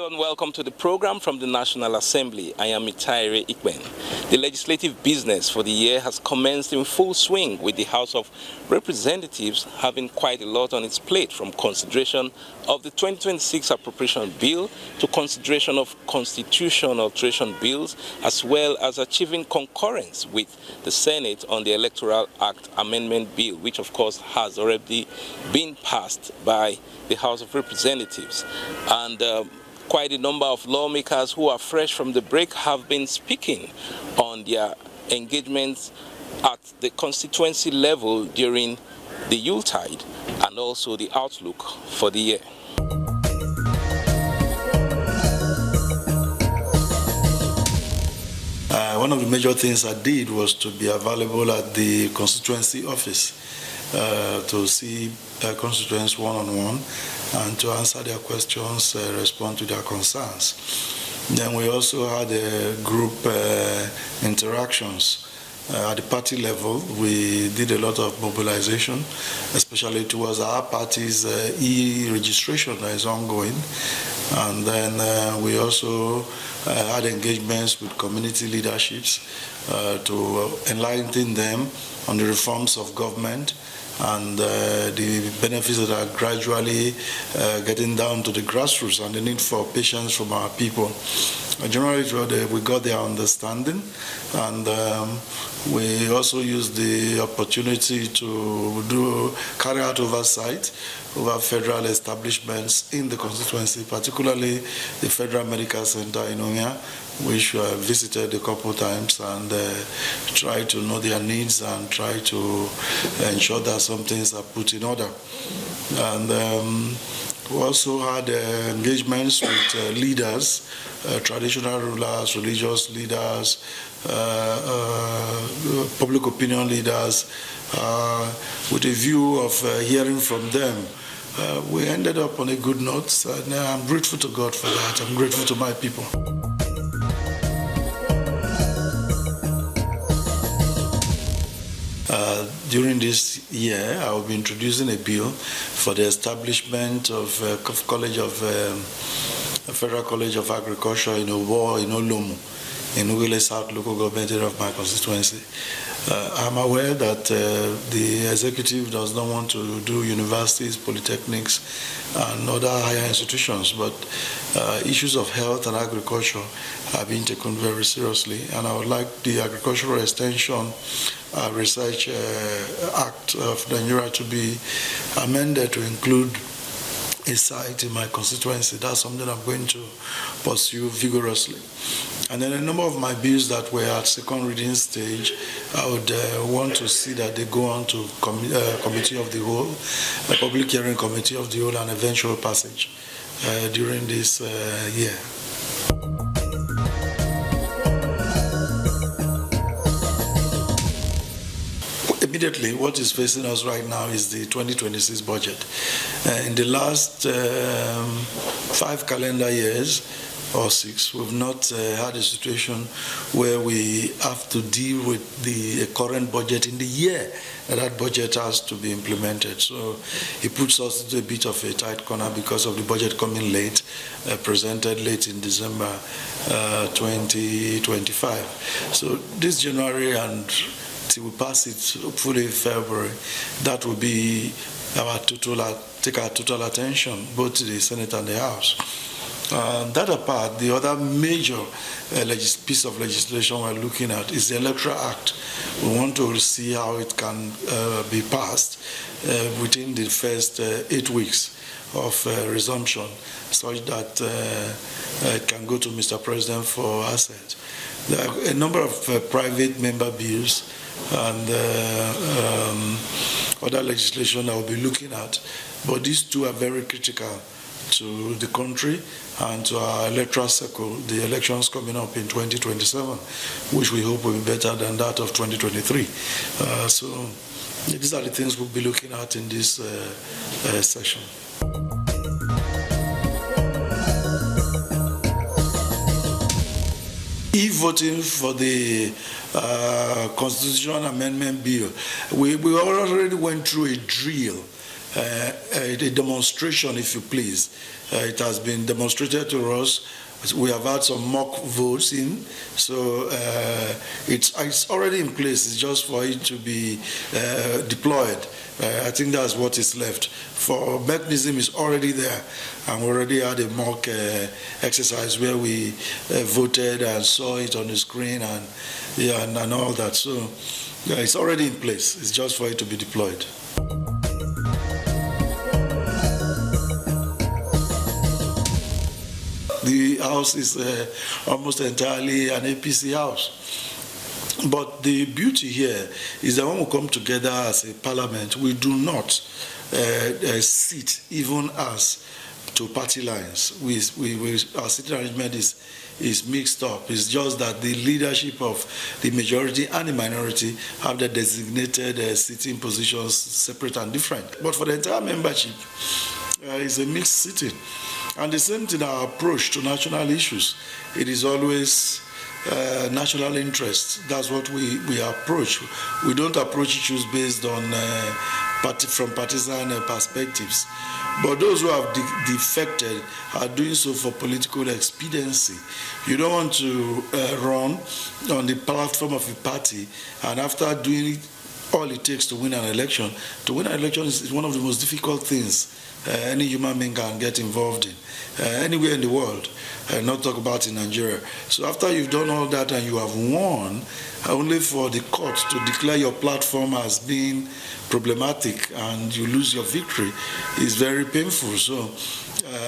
Hello and welcome to the program from the National Assembly. I am Itaire Ikben. The legislative business for the year has commenced in full swing, with the House of Representatives having quite a lot on its plate, from consideration of the 2026 appropriation bill to consideration of constitutional alteration bills, as well as achieving concurrence with the Senate on the Electoral Act Amendment Bill, which of course has already been passed by the House of Representatives. And quite a number of lawmakers who are fresh from the break have been speaking on their engagements at the constituency level during the Yuletide and also the outlook for the year. One of the major things I did was to be available at the constituency office to see constituents one-on-one and to answer their questions, respond to their concerns. Then we also had group interactions. At the party level, we did a lot of mobilization, especially towards our party's e-registration that is ongoing. And then we also had engagements with community leaderships to enlighten them on the reforms of government and the benefits that are gradually getting down to the grassroots, and the need for patience from our people. Generally, we got their understanding, and we also used the opportunity to carry out oversight over federal establishments in the constituency, particularly the Federal Medical Center in Onya, which I visited a couple of times, and try to know their needs and try to ensure that some things are put in order. And we also had engagements with leaders, traditional rulers, religious leaders, public opinion leaders, with a view of hearing from them. We ended up on a good note, and I'm grateful to God for that. I'm grateful to my people. During this year, I will be introducing a bill for the establishment of Federal College of Agriculture in Owo, in Olomu, in Ugele South local government area of my constituency. I'm aware that the executive does not want to do universities, polytechnics, and other higher institutions, but issues of health and agriculture are being taken very seriously, and I would like the Agricultural Extension Research Act of Nigeria to be amended to include a site in my constituency. That's something I'm going to pursue vigorously. And then a number of my bills that were at second reading stage, I would want to see that they go on to committee of the whole, a public hearing committee of the whole, and eventual passage during this year. Immediately, what is facing us right now is the 2026 budget. In the last 5 calendar years or 6, we've not had a situation where we have to deal with the current budget in the year that budget has to be implemented. So it puts us into a bit of a tight corner because of the budget coming late, presented late in December 2025. So this January and till we pass it, hopefully in February, that will be take our total attention, both to the Senate and the House. That apart, the other major piece of legislation we're looking at is the Electoral Act. We want to see how it can be passed within the first 8 weeks of resumption, such that it can go to Mr. President for assent. There are a number of private member bills and other legislation I will be looking at, but these two are very critical to the country and to our electoral circle, the elections coming up in 2027, which we hope will be better than that of 2023. So these are the things we'll be looking at in this session. E-voting for the Constitutional Amendment Bill, we already went through a drill a demonstration, if you please. It has been demonstrated to us. We have had some mock votes in, so it's already in place. It's just for it to be deployed. I think that's what is left. For mechanism is already there, and we already had a mock exercise where we voted and saw it on the screen and all that. So it's already in place. It's just for it to be deployed. The house is almost entirely an APC house. But the beauty here is that when we come together as a parliament, we do not sit even as to party lines. Our sitting arrangement is mixed up. It's just that the leadership of the majority and the minority have their designated sitting positions separate and different. But for the entire membership, it's a mixed sitting. And the same thing, our approach to national issues, it is always national interest. That's what we approach. We don't approach issues based on from partisan perspectives. But those who have defected are doing so for political expediency. You don't want to run on the platform of a party, and after doing all it takes to win an election. To win an election is one of the most difficult things any human being can get involved in, anywhere in the world, not talk about in Nigeria. So after you've done all that and you have won, only for the court to declare your platform as being problematic and you lose your victory is very painful. So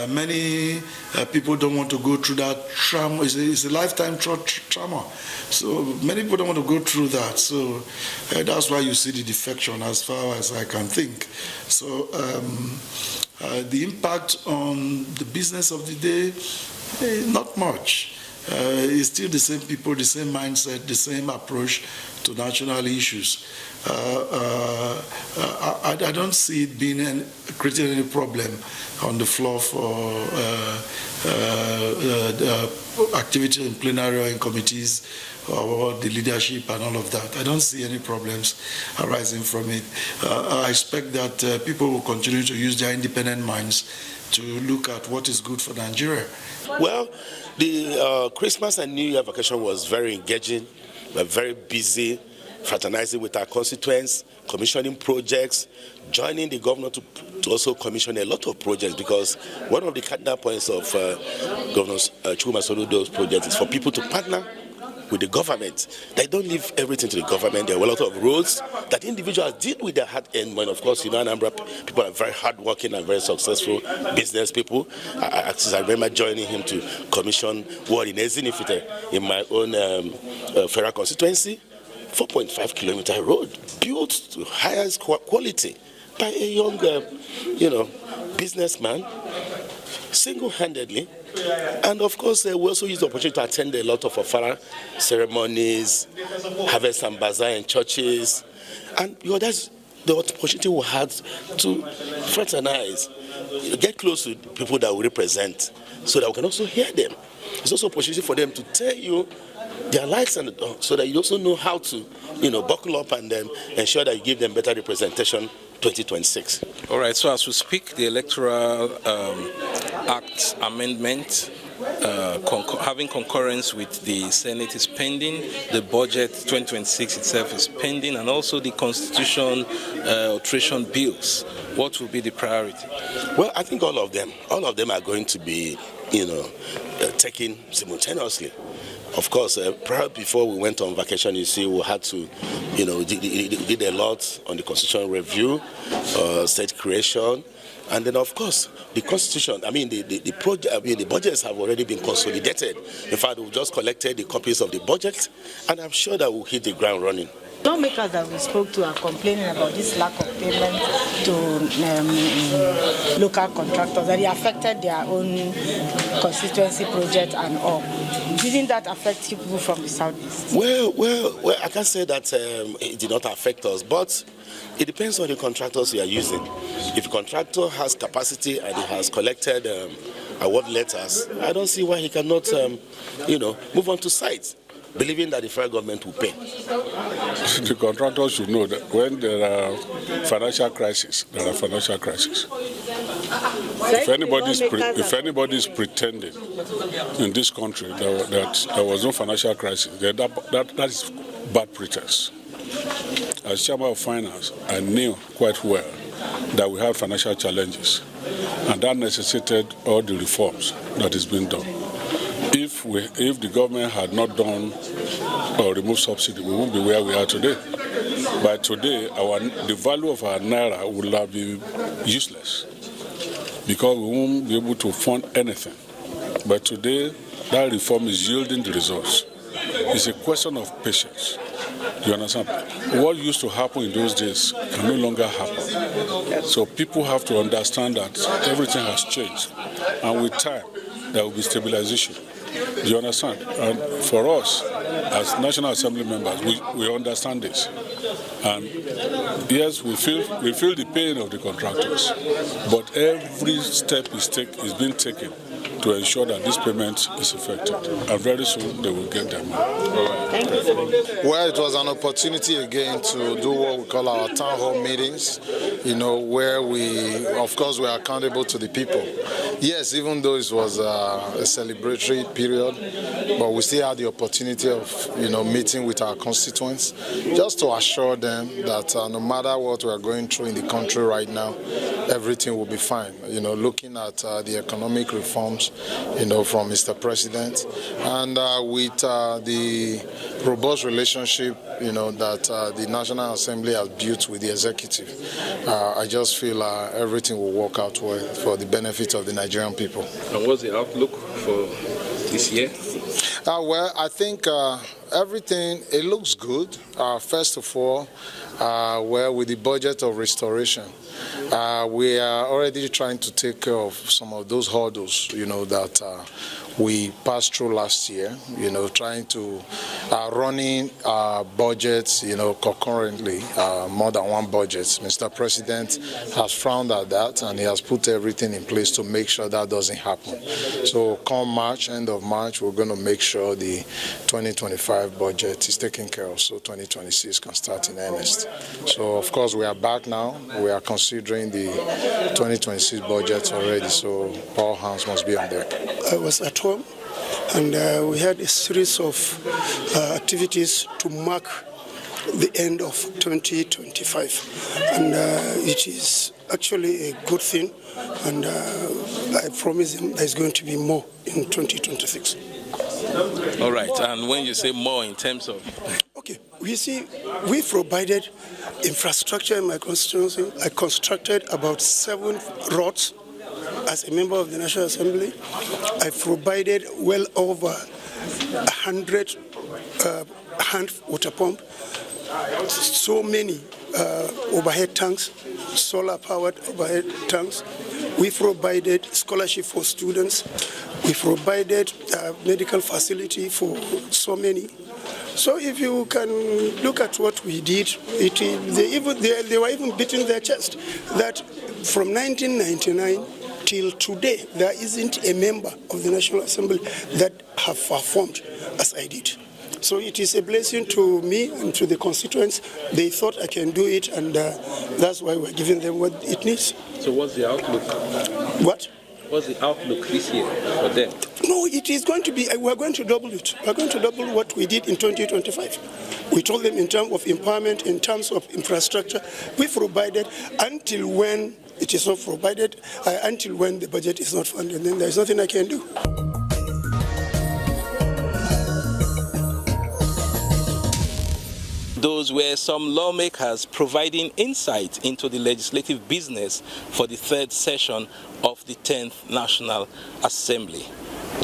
many people don't want to go through that trauma. It's a lifetime trauma. So many people don't want to go through that. So that's why you see the defection as far as I can think. So the impact on the business of the day, not much. It's still the same people, the same mindset, the same approach to national issues. I don't see it being creating any problem on the floor for activity in plenary or in committees or the leadership and all of that. I don't see any problems arising from it. I expect that people will continue to use their independent minds to look at what is good for Nigeria. Well, the Christmas and New Year vacation was very engaging. We're very busy fraternizing with our constituents, commissioning projects, joining the governor to also commission a lot of projects, because one of the cardinal points of Governor Chuma Soludo's project is for people to partner with the government. They don't leave everything to the government. There were a lot of roads that individuals did with their hard earned money. Of course, Anambra people are very hardworking and very successful business people. I remember joining him to commission what in Ezinifite in my own federal constituency, 4.5 kilometer road built to highest quality by a young, businessman, single-handedly. And of course, we also use the opportunity to attend a lot of Ofara ceremonies, harvest and bazaar in churches. And that's the opportunity we had to fraternize, get close to people that we represent so that we can also hear them. It's also an opportunity for them to tell you their lives, and so that you also know how to, buckle up and ensure that you give them better representation 2026. All right, so as we speak, the Electoral Act amendment, having concurrence with the Senate is pending, the budget 2026 itself is pending, and also the constitution alteration bills. What will be the priority? Well, I think all of them are going to be, taken simultaneously. Of course, before we went on vacation, you see, we had to, did a lot on the constitutional review, state creation, and then of course the constitution. The budgets have already been consolidated. In fact, we've just collected the copies of the budget, and I'm sure that we'll hit the ground running. Lawmakers that we spoke to are complaining about this lack of payment to local contractors, that it affected their own constituency project and all. Didn't that affect people from the southeast? Well, I can't say that it did not affect us, but it depends on the contractors you are using. If a contractor has capacity and he has collected award letters, I don't see why he cannot, move on to site. believing that the federal government will pay. The contractors should know that when there are financial crises, there are financial crises. If anybody is pretending in this country that there was no financial crisis, then that is bad pretense. As Chairman of Finance, I knew quite well that we had financial challenges, and that necessitated all the reforms that is being done. If the government had not done or removed subsidy, we wouldn't be where we are today. By today, the value of our naira would have been useless because we won't be able to fund anything. But today, that reform is yielding the results. It's a question of patience. You understand? What used to happen in those days can no longer happen. So people have to understand that everything has changed. And with time, there will be stabilization. Do you understand? And for us, as National Assembly members, we understand this. And yes, we feel the pain of the contractors, but every step is being taken to ensure that this payment is effective. And very soon, they will get their money. Thank you. Well, it was an opportunity again to do what we call our town hall meetings, where we, of course, we are accountable to the people. Yes, even though it was a celebratory period, but we still had the opportunity of, meeting with our constituents, just to assure them that no matter what we are going through in the country right now, everything will be fine. Looking at the economic reforms, from Mr. President, and with the robust relationship, that the National Assembly has built with the executive, I just feel everything will work out well for the benefit of the Nigerian people. And what's the outlook for this year? Well, I think everything, it looks good. First of all, with the budget of restoration, we are already trying to take care of some of those hurdles, that we passed through last year, trying to running budgets, concurrently, more than one budget. Mr. President has frowned at that, and he has put everything in place to make sure that doesn't happen. So come March, end of March, we're going to make sure the 2025 budget is taken care of so 2026 can start in earnest. So, of course, we are back now. We are considering the 2026 budget already, so all hands must be on deck. I was at home, and we had a series of activities to mark the end of 2025, and it is actually a good thing, and I promise him there's going to be more in 2026. All right, and when you say more in terms of... Okay, we provided infrastructure in my constituency. I constructed about 7 roads as a member of the National Assembly. I provided well over 100 hand water pump, so many overhead tanks, solar-powered overhead tanks. We provided scholarship for students. We provided medical facility for so many. So if you can look at what we did, they were even beating their chest that from 1999 till today, there isn't a member of the National Assembly that have performed as I did. So it is a blessing to me and to the constituents. They thought I can do it, and that's why we're giving them what it needs. So what's the outlook? What? What's the outlook this year for them? No, it is going to be, we're going to double it. We're going to double what we did in 2025. We told them in terms of empowerment, in terms of infrastructure, we provided until when it is not provided, until when the budget is not funded, then there's nothing I can do. Those were some lawmakers providing insight into the legislative business for the 3rd session of the 10th National Assembly.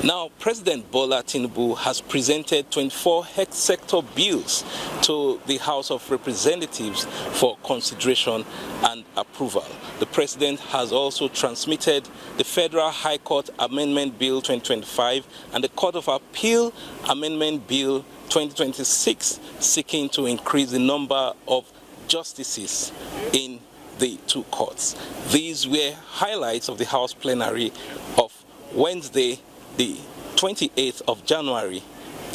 Now, President Bola Tinubu has presented 24 health sector bills to the House of Representatives for consideration and approval. The President has also transmitted the Federal High Court Amendment Bill 2025 and the Court of Appeal Amendment Bill 2026, seeking to increase the number of justices in the 2 courts. These were highlights of the House plenary of Wednesday, the 28th of January,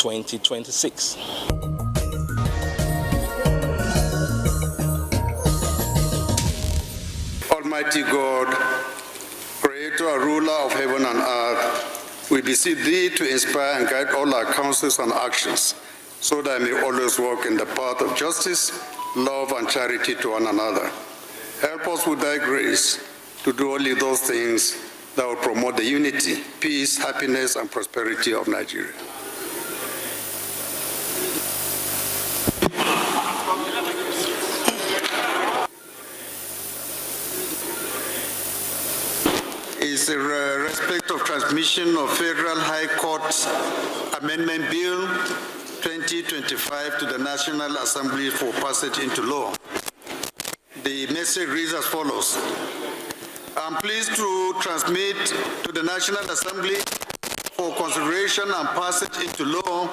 2026. Almighty God, creator and ruler of heaven and earth, we beseech thee to inspire and guide all our counsels and actions, so that I may always walk in the path of justice, love, and charity to one another. Help us with thy grace to do only those things that will promote the unity, peace, happiness, and prosperity of Nigeria. Is in respect of transmission of Federal High Court Amendment Bill 2025 to the National Assembly for passage into law. The message reads as follows. I'm pleased to transmit to the National Assembly for consideration and passage into law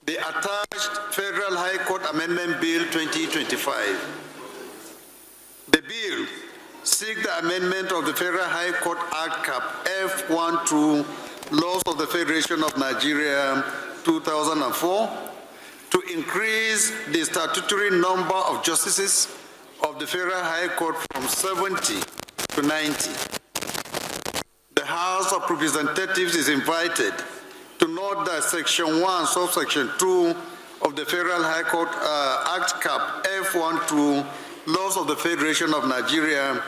the attached Federal High Court Amendment Bill 2025. The bill seeks the amendment of the Federal High Court Act Cap F12 Laws of the Federation of Nigeria 2004 to increase the statutory number of justices of the Federal High Court from 70 to 90. The House of Representatives is invited to note that Section 1, Subsection 2 of the Federal High Court Act Cap F12 Laws of the Federation of Nigeria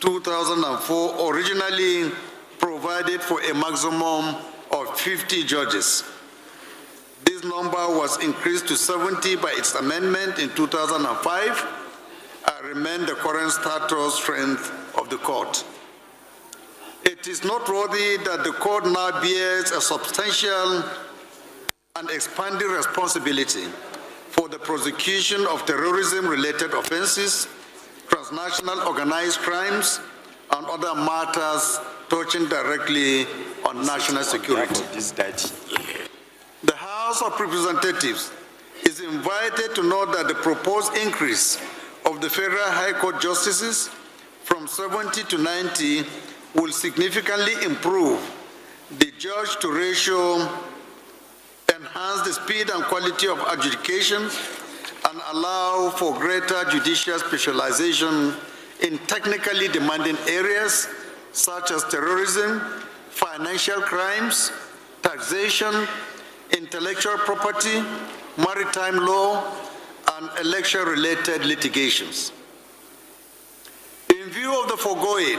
2004 originally provided for a maximum of 50 judges. This number was increased to 70 by its amendment in 2005 and remained the current status strength of the court. It is noteworthy that the court now bears a substantial and expanding responsibility for the prosecution of terrorism-related offenses, transnational organized crimes, and other matters touching directly on national security. The House of Representatives is invited to note that the proposed increase of the Federal High Court justices from 70 to 90 will significantly improve the judge-to ratio, enhance the speed and quality of adjudication, and allow for greater judicial specialization in technically demanding areas such as terrorism, financial crimes, taxation, intellectual property, maritime law, and election-related litigations. In view of the foregoing,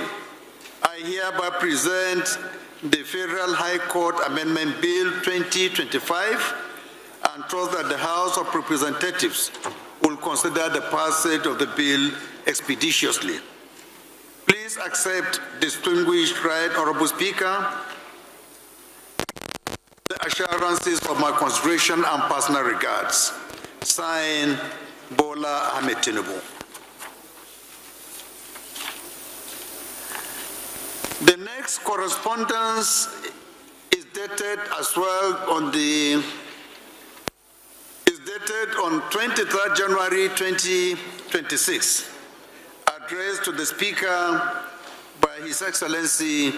I hereby present the Federal High Court Amendment Bill 2025 and trust that the House of Representatives will consider the passage of the bill expeditiously. Please accept, distinguished Right Honorable Speaker, the assurances of my consideration and personal regards. Signed, Bola Ahmed Tinubu. The next correspondence is dated as well on 23rd January 2026, addressed to the Speaker by His Excellency,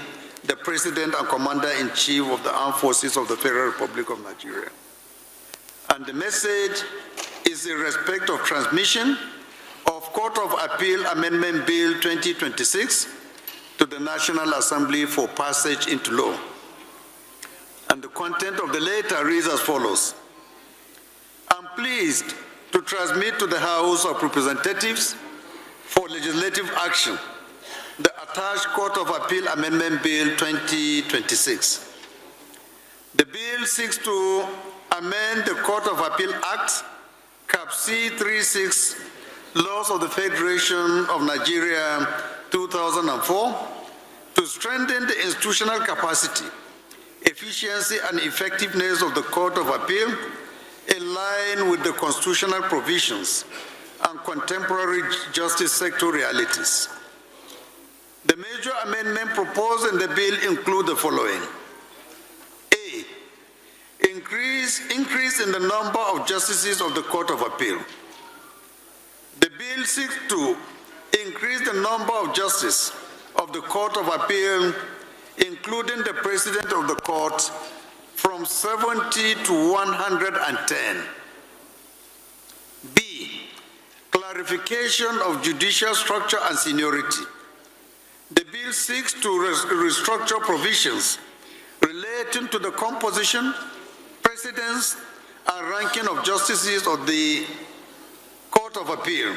the President and Commander-in-Chief of the Armed Forces of the Federal Republic of Nigeria. And the message is in respect of transmission of Court of Appeal Amendment Bill 2026 to the National Assembly for passage into law. And the content of the letter reads as follows. I'm pleased to transmit to the House of Representatives for legislative action the attached Court of Appeal Amendment Bill 2026. The bill seeks to amend the Court of Appeal Act, Cap C36, Laws of the Federation of Nigeria 2004, to strengthen the institutional capacity, efficiency, and effectiveness of the Court of Appeal in line with the constitutional provisions and contemporary justice sector realities. The major amendment proposed in the bill include the following. A, increase in the number of justices of the Court of Appeal. The bill seeks to increase the number of justices of the Court of Appeal, including the President of the Court, from 70 to 110. B, clarification of judicial structure and seniority. The bill seeks to restructure provisions relating to the composition, precedence, and ranking of justices of the Court of Appeal,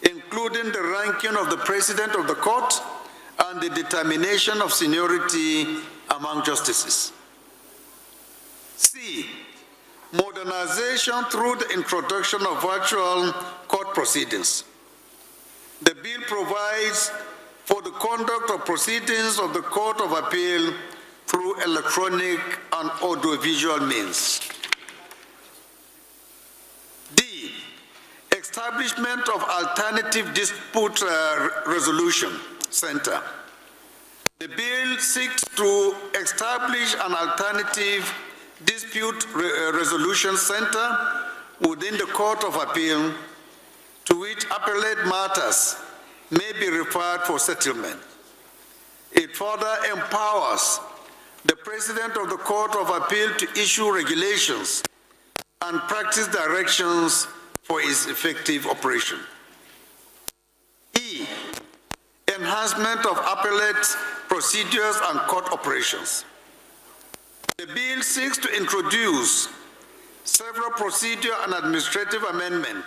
including the ranking of the President of the Court and the determination of seniority among justices. C, modernization through the introduction of virtual court proceedings. The bill provides for the conduct of proceedings of the Court of Appeal through electronic and audiovisual means. D, establishment of alternative dispute resolution center. The bill seeks to establish an alternative dispute resolution center within the Court of Appeal to which appellate matters may be referred for settlement. It further empowers the President of the Court of Appeal to issue regulations and practice directions for its effective operation. E, enhancement of appellate procedures and court operations. The bill seeks to introduce several procedural and administrative amendments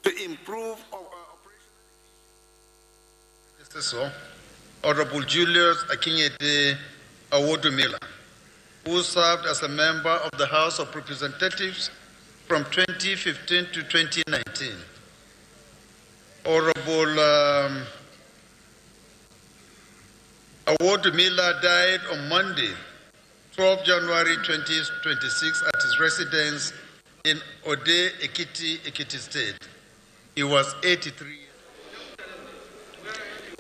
to improve operation. Honorable Julius Akinyede Awodumila, who served as a member of the House of Representatives from 2015 to 2019. Honorable Awodumila died on Monday, 12 January 2026 at his residence in Ode, Ekiti State. He was 83 years.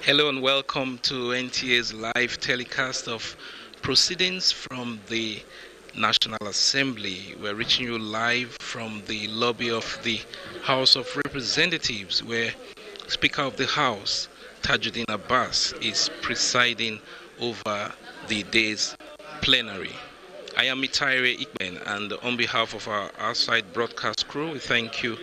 Hello and welcome to NTA's live telecast of proceedings from the National Assembly. We're reaching you live from the lobby of the House of Representatives, where Speaker of the House, Tajuddin Abbas, is presiding over the day's plenary. I am Mitaire Ikben, and on behalf of our outside broadcast crew, we thank you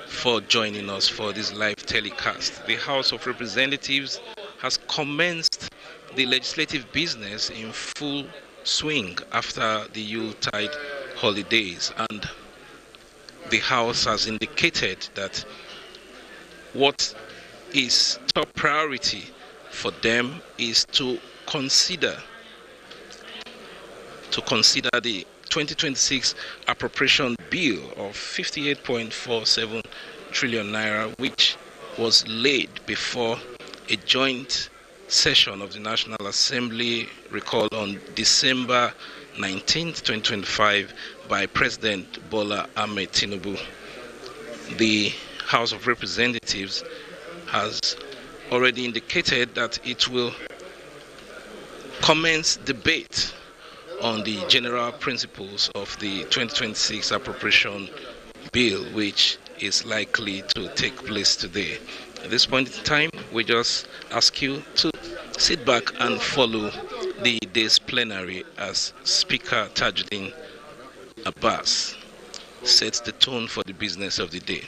for joining us for this live telecast. The House of Representatives has commenced the legislative business in full swing after the Yuletide holidays, and the House has indicated that what is top priority for them is to consider the 2026 appropriation bill of 58.47 trillion naira, which was laid before a joint session of the National Assembly recalled on December 19th, 2025 by President Bola Ahmed Tinubu. The House of Representatives has already indicated that it will commence debate on the general principles of the 2026 appropriation bill, which is likely to take place today. At this point in time, we just ask you to sit back and follow the day's plenary as Speaker Tajuddin Abbas sets the tone for the business of the day.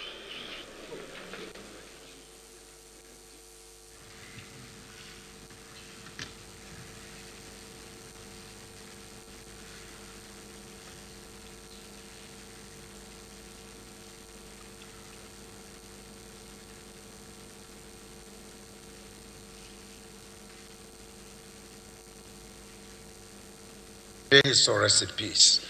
May his soul rest in peace.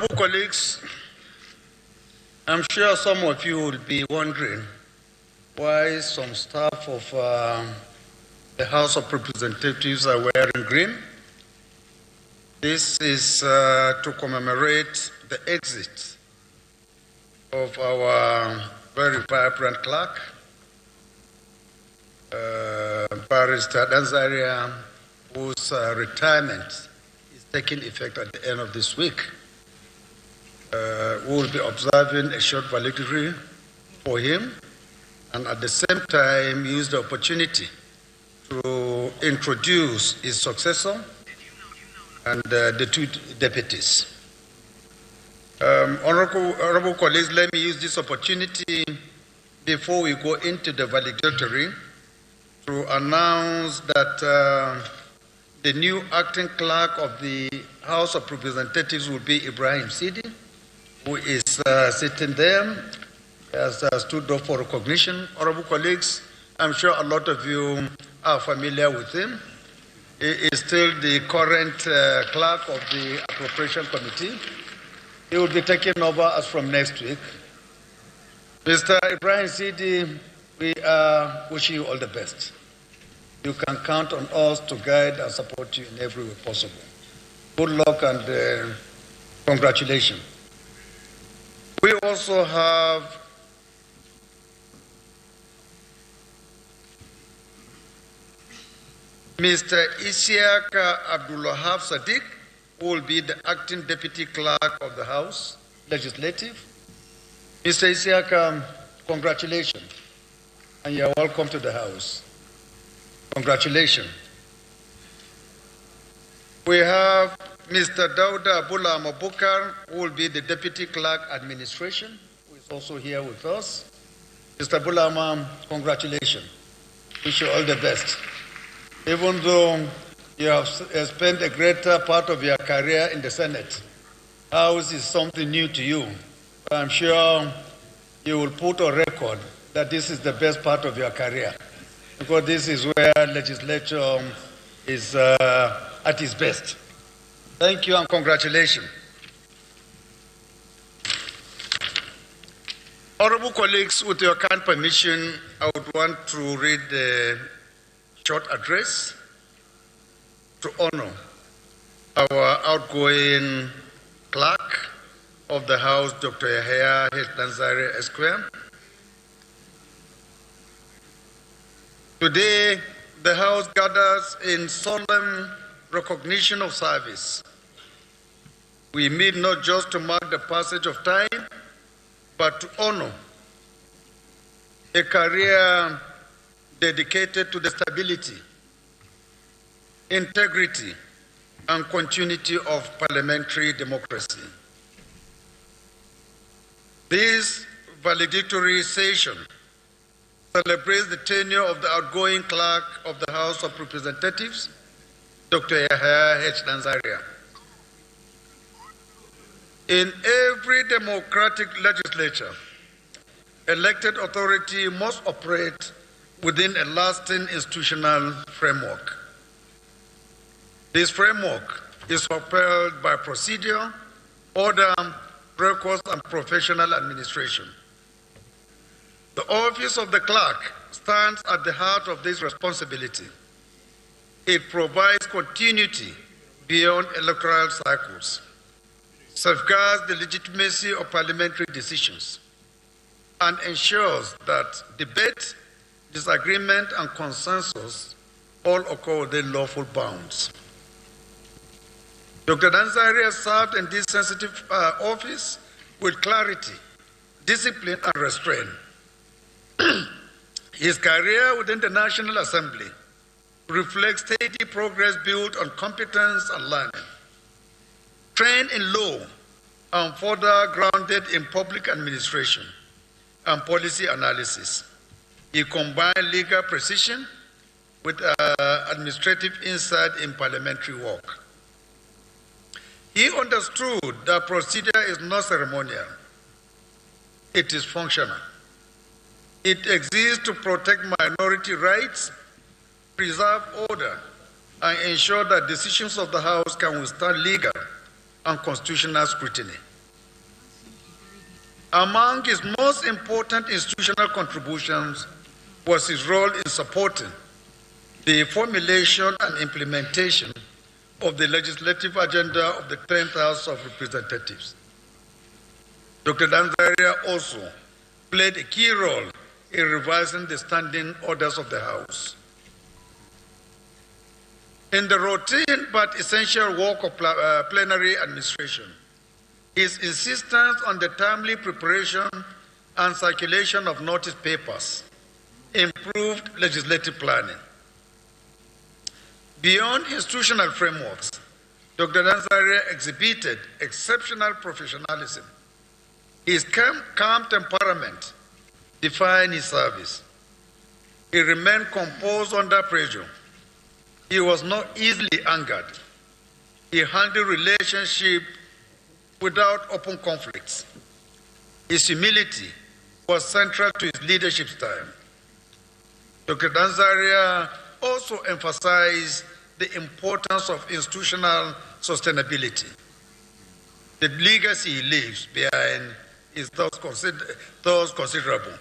Honorable colleagues, I'm sure some of you will be wondering why some staff of the House of Representatives are wearing green. This is to commemorate the exit of our very vibrant clerk, Barrister Danzaria, whose retirement is taking effect at the end of this week. We will be observing a short valedictory for him, and at the same time use the opportunity to introduce his successor and the two deputies. Honorable colleagues, let me use this opportunity before we go into the valedictory to announce that the new acting clerk of the House of Representatives will be Ibrahim Sidi, who is sitting there, has stood up for recognition. Honorable colleagues, I'm sure a lot of you are familiar with him. He is still the current clerk of the Appropriation Committee. He will be taking over as from next week. Mr. Ibrahim Sidi, we are wishing you all the best. You can count on us to guide and support you in every way possible. Good luck and congratulations. We also have Mr. Isiaq Abdulwahab Sadiq, who will be the acting deputy clerk of the House Legislative. Mr. Isiaq, congratulations, and you're welcome to the House. Congratulations. We have Mr. Dauda Abula Mabukar, who will be the Deputy Clerk Administration, who is also here with us. Mr. Bulama, congratulations. Wish you all the best. Even though you have spent a greater part of your career in the Senate, House is something new to you. I'm sure you will put on record that this is the best part of your career, because this is where legislature is at its best. Thank you and congratulations. Honorable colleagues, with your kind permission, I would want to read the short address to honor our outgoing clerk of the House, Dr. Yahya H. Danzaria Esquire. Today, the House gathers in solemn recognition of service. We meet not just to mark the passage of time, but to honor a career dedicated to the stability, integrity, and continuity of parliamentary democracy. This valedictory session celebrates the tenure of the outgoing clerk of the House of Representatives, Dr. Yahya H. Danzaria. In every democratic legislature, elected authority must operate within a lasting institutional framework. This framework is upheld by procedure, order, records, and professional administration. The office of the clerk stands at the heart of this responsibility. It provides continuity beyond electoral cycles, safeguards the legitimacy of parliamentary decisions, and ensures that debate, disagreement, and consensus all occur within lawful bounds. Dr. Danzaria served in this sensitive office with clarity, discipline, and restraint. His career within the National Assembly reflects steady progress built on competence and learning. Trained in law and further grounded in public administration and policy analysis, he combined legal precision with administrative insight in parliamentary work. He understood that procedure is not ceremonial, it is functional. It exists to protect minority rights, preserve order, and ensure that decisions of the House can withstand legal and constitutional scrutiny. Among his most important institutional contributions was his role in supporting the formulation and implementation of the legislative agenda of the 10th House of Representatives. Dr. Danzaria also played a key role in revising the standing orders of the House. In the routine but essential work of plenary administration, his insistence on the timely preparation and circulation of notice papers improved legislative planning. Beyond institutional frameworks, Dr. Danzaria exhibited exceptional professionalism. His calm temperament defined his service. He remained composed under pressure. He was not easily angered. He handled relationships without open conflicts. His humility was central to his leadership style. Dr. Danzaria also emphasized the importance of institutional sustainability. The legacy he leaves behind is thus considerable.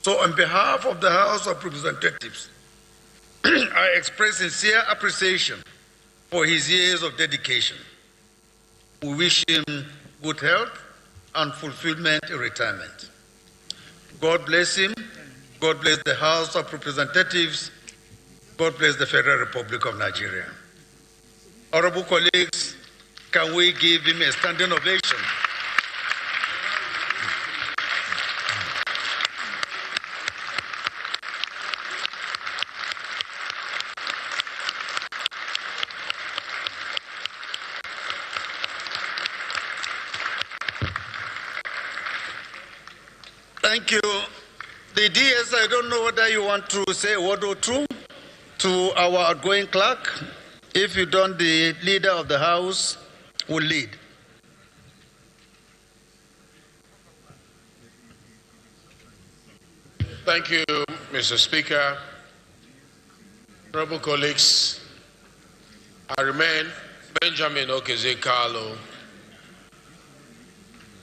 So on behalf of the House of Representatives, I express sincere appreciation for his years of dedication. We wish him good health and fulfillment in retirement. God bless him. God bless the House of Representatives. God bless the Federal Republic of Nigeria. Honorable colleagues, can we give him a standing ovation? Thank you. The DS, I don't know whether you want to say a word or two to our outgoing clerk. If you don't, the leader of the House will lead. Thank you, Mr. Speaker. Honorable colleagues, I remain Benjamin Okeze-Carlo,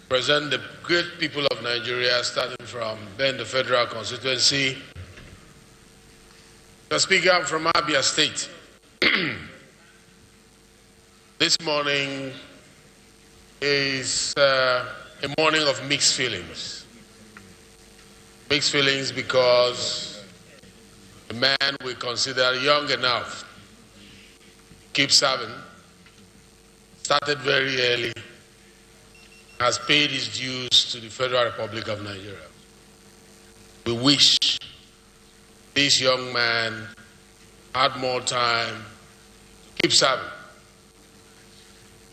present the great people of Nigeria, starting from then the Federal Constituency. Mr. Speaker, I'm from Abia State. This morning is a morning of mixed feelings. Mixed feelings because a man we consider young enough to keep serving started very early, has paid his dues to the Federal Republic of Nigeria. We wish this young man had more time to keep serving.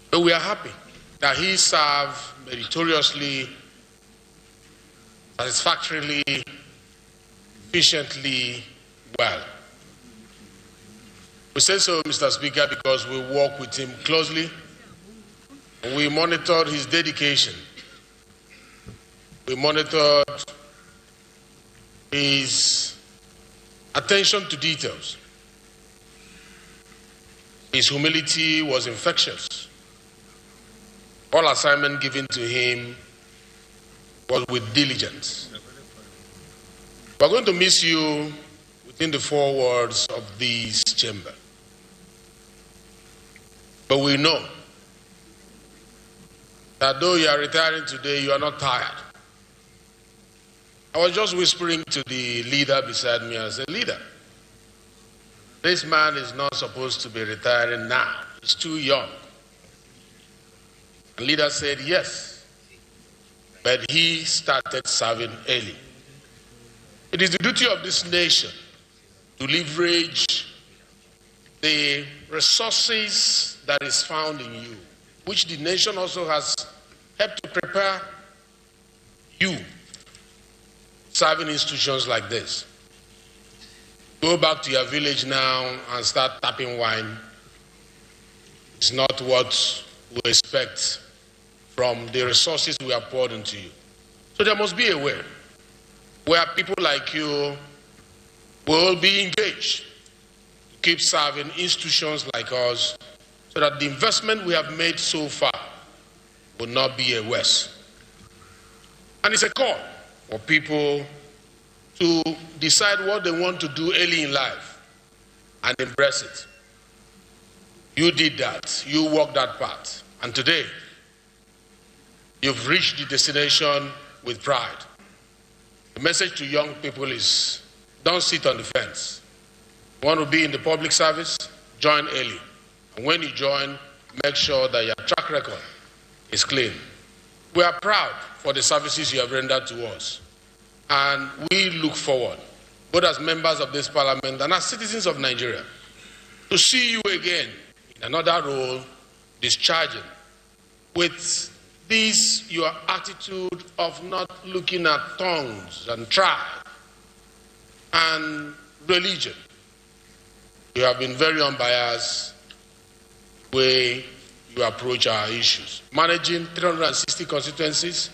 But we are happy that he served meritoriously, satisfactorily, efficiently, well. We say so, Mr. Speaker, because we work with him closely. We monitored his dedication. We monitored his attention to details. His humility was infectious. All assignment given to him was with diligence. We're going to miss you within the 4 walls of this chamber. But we know that though you are retiring today, you are not tired. I was just whispering to the leader beside me. I said, "Leader, this man is not supposed to be retiring now. He's too young." The leader said, "Yes, but he started serving early." It is the duty of this nation to leverage the resources that is found in you, which the nation also has helped to prepare you, serving institutions like this. Go back to your village now and start tapping wine. It's not what we expect from the resources we have poured into you. So there must be a way where people like you will be engaged to keep serving institutions like us, so that the investment we have made so far will not be a waste. And it's a call for people to decide what they want to do early in life and embrace it. You did that. You walked that path. And today, you've reached the destination with pride. The message to young people is, don't sit on the fence. You want to be in the public service? Join early. And when you join, make sure that your track record is clean. We are proud for the services you have rendered to us. And we look forward, both as members of this parliament and as citizens of Nigeria, to see you again in another role, discharging with this your attitude of not looking at tongues and tribe and religion. You have been very unbiased the way you approach our issues. Managing 360 constituencies,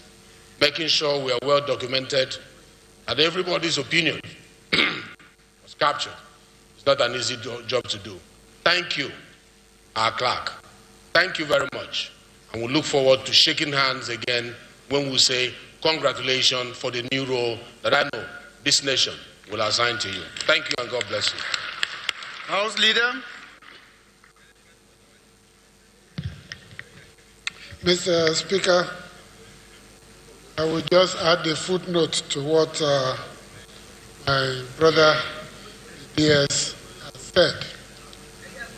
making sure we are well documented, and everybody's opinion was captured. It's not an easy job to do. Thank you, our clerk. Thank you very much. And we look forward to shaking hands again when we say congratulations for the new role that I know this nation will assign to you. Thank you and God bless you. House Leader. Mr. Speaker, I will just add a footnote to what my brother DS has said.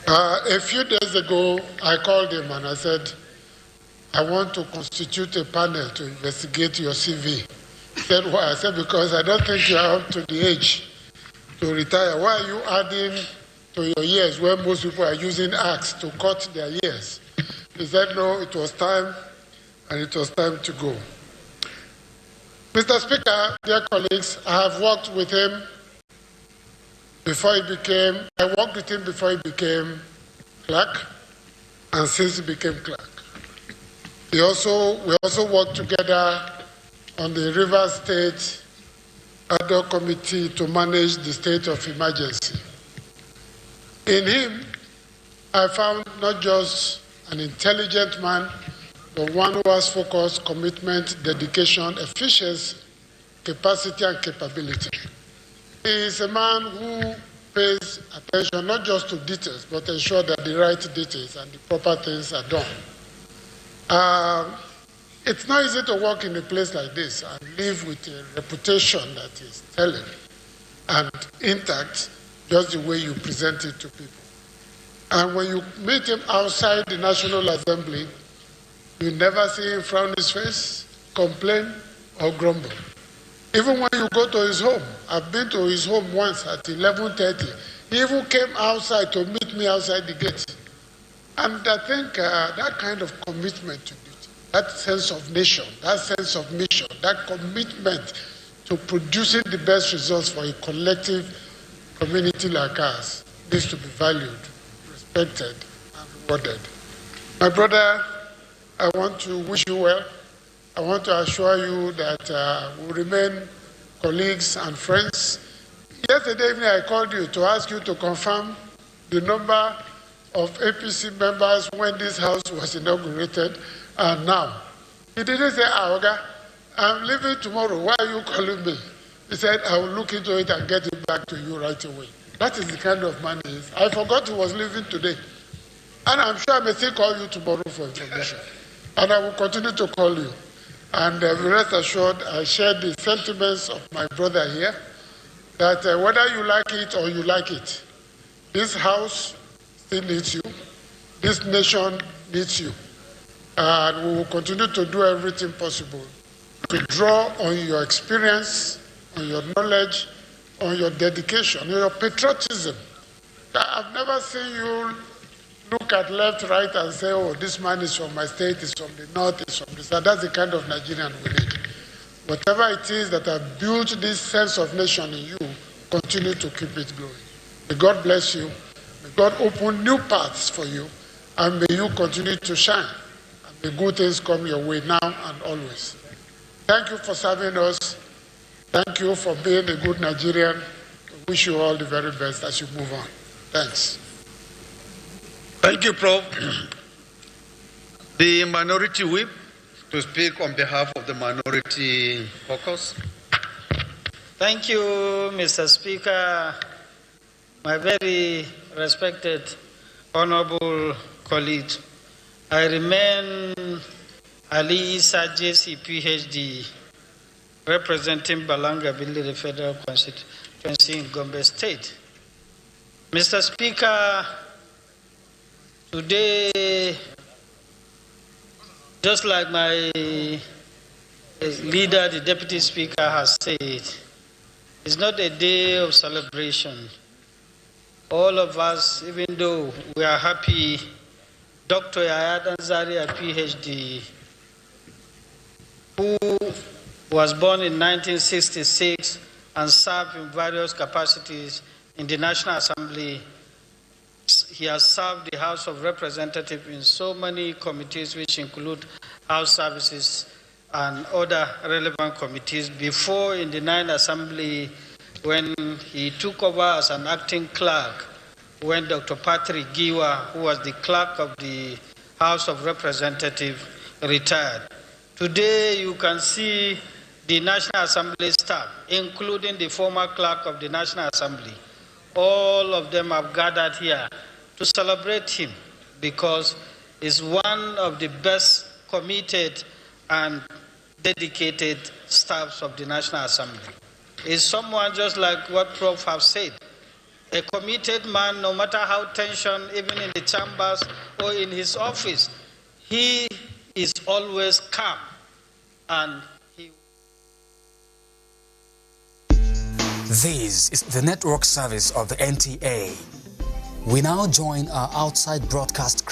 A few days ago, I called him and I said, I want to constitute a panel to investigate your CV. He said, why? I said, because I don't think you are up to the age to retire. Why are you adding to your years when most people are using axe to cut their years? He said, no, it was time, and it was time to go. Mr. Speaker, dear colleagues, I have worked with him before he became clerk, and since he became clerk. We also worked together on the Rivers State Ad hoc Committee to manage the state of emergency. In him, I found not just an intelligent man, but one who has focus, commitment, dedication, efficiency, capacity, and capability. He is a man who pays attention not just to details, but ensure that the right details and the proper things are done. It's not easy to work in a place like this and live with a reputation that is stellar and intact, just the way you present it to people. And when you meet him outside the National Assembly, you never see him frown his face, complain, or grumble. Even when you go to his home, I've been to his home once at 11:30. He even came outside to meet me outside the gate. And I think that kind of commitment to duty, that sense of nation, that sense of mission, that commitment to producing the best results for a collective community like ours needs to be valued, respected, and rewarded. My brother, I want to wish you well. I want to assure you that we'll remain colleagues and friends. Yesterday evening I called you to ask you to confirm the number of APC members when this house was inaugurated and now. He didn't say, Aoga, I'm leaving tomorrow. Why are you calling me? He said, I will look into it and get it back to you right away. That is the kind of man he is. I forgot he was leaving today. And I'm sure I may still call you tomorrow for information. And I will continue to call you. And rest assured, I share the sentiments of my brother here, that whether you like it or you like it, this house still needs you. This nation needs you. And we will continue to do everything possible to draw on your experience, on your knowledge, on your dedication, on your patriotism. I've never seen you look at left, right, and say, oh, this man is from my state, is from the north, is from the south. That's the kind of Nigerian we need. Whatever it is that has built this sense of nation in you, continue to keep it going. May God bless you. May God open new paths for you. And may you continue to shine. And may good things come your way now and always. Thank you for serving us. Thank you for being a good Nigerian. I wish you all the very best as you move on. Thanks. Thank you, Prof. The Minority Whip to speak on behalf of the minority caucus. Thank you, Mr. Speaker. My very respected, honorable colleague, I remain Ali Issa JC, PhD, representing Balanga Biliri Federal Constituency in Gombe State. Mr. Speaker, today, just like my leader, the Deputy Speaker, has said, it's not a day of celebration. All of us, even though we are happy, Dr. Yahya Danzari, a PhD, who was born in 1966 and served in various capacities in the National Assembly. He has served the House of Representatives in so many committees, which include House Services and other relevant committees. Before, in the 9th Assembly, when he took over as an acting clerk, when Dr. Patrick Giwa, who was the clerk of the House of Representatives, retired. Today, you can see the National Assembly staff, including the former clerk of the National Assembly. All of them have gathered here to celebrate him because he's one of the best committed and dedicated staffs of the National Assembly. He's someone just like what Prof have said, a committed man, no matter how tension, even in the chambers or in his office, he is always calm and This is the network service of the NTA. We now join our outside broadcast crew